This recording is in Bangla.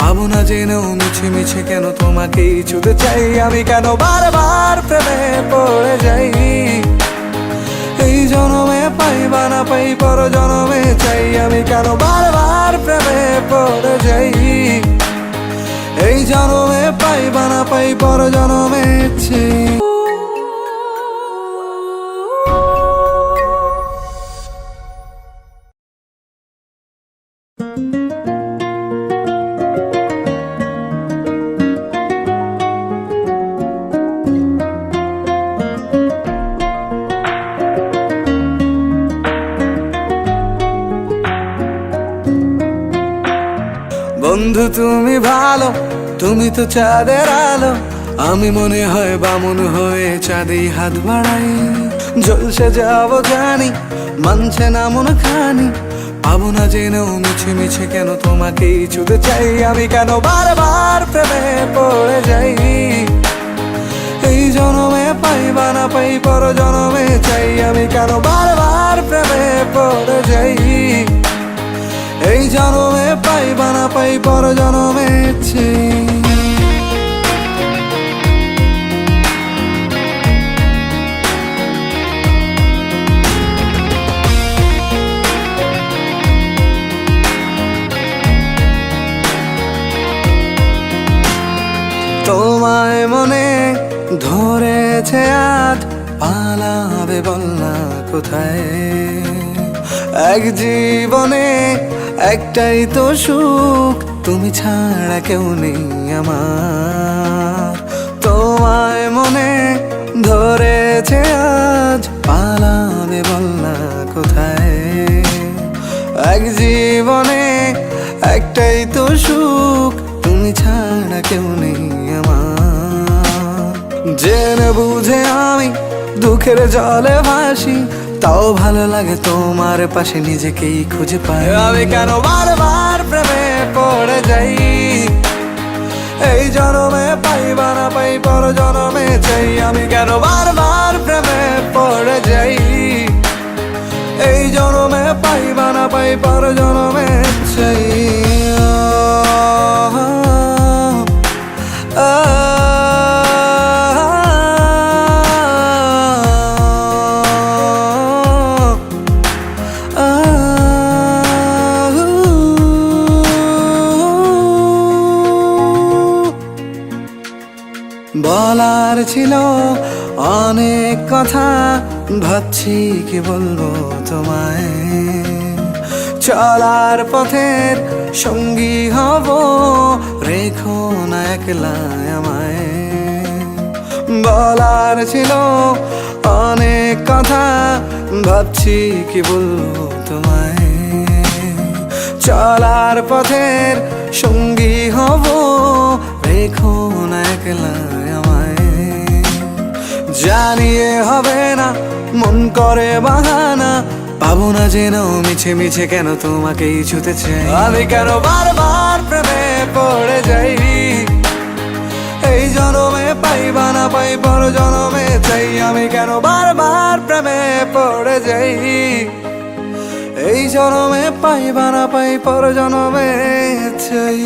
পাবো না জেনেও মিছে মিছে কেন তোমাকেই ছুতে চাই আমি, কেন বারবার প্রেমে পড়ে যাই। এই জনমে পাই বা না পাই পর জনমে চাই আমি, কেন বারবার প্রেমে পড়ে যাই। এই জনমে পাই বা না পাই পর জনমে চাই। বন্ধু তুমি ভালো, তুমি তো চাঁদের আলো, আমি মনে হয় বামুন হয়ে চাঁদে হাত বাড়াই। জলসে যাবো জানি, মানছে না মন খানি, পাবো না জেনেও মিছে মিছে কেন তোমাকেই ছুতে চাই আমি, কেন বারবার প্রেমে পড়ে যাই। এই জনমে পাই বা না পাই পর জনমে চাই আমি, কেন বারবার প্রেমে পড়ে যাই। এই জনমে পাই বা না পাই পর জনমে চাই। তোমায় মনে ধরেছে আজ, পালাবে বল না কোথায়। এক জীবনে একটাই তো সুখ, তুমি ছাড়া কেউ নেই আমার। তোমায় মনে ধরেছে আজ, পালাবে বল না কোথায়। এক জীবনে একটাই তো সুখ, তুমি ছাড়া কেউ নেই আমার। জেনে বুঝে আমি দুঃখের জলে ভাসি, তাও ভালো লাগে তোমার পাশে নিজেকেই খুঁজে পাই আমি, কেন বারবার প্রেমে পড়ে যাই। এই জনমে পাই বা না পাই পর জনমে চাই আমি, কেন বারবার প্রেমে পড়ে যাই। এই জনমে পাই বা না পাই পর জনমে চাই। বলার ছিল অনেক কথা, ভাবছি কি বলবো তোমায়। চলার পথের সঙ্গী হব, রেখো না একলা আমায়। বলার ছিল অনেক কথা, ভাবছি কি বলবো তোমায়। চলার পথের সঙ্গী হব, রেখো না একলা আমায়। জানিয়ে হবে না মন করে বাহানা, পাবো না জেনেও মিছে মিছে কেন তোমাকেই ছুতে চাই আমি, কেন বারবার প্রেমে পড়ে যাই। এই জনমে পাই বা না পাই পর জনমে চাই আমি, কেন বারবার প্রেমে পড়ে যাই। এই জনমে পাই বা না পাই পর জনমে চাই।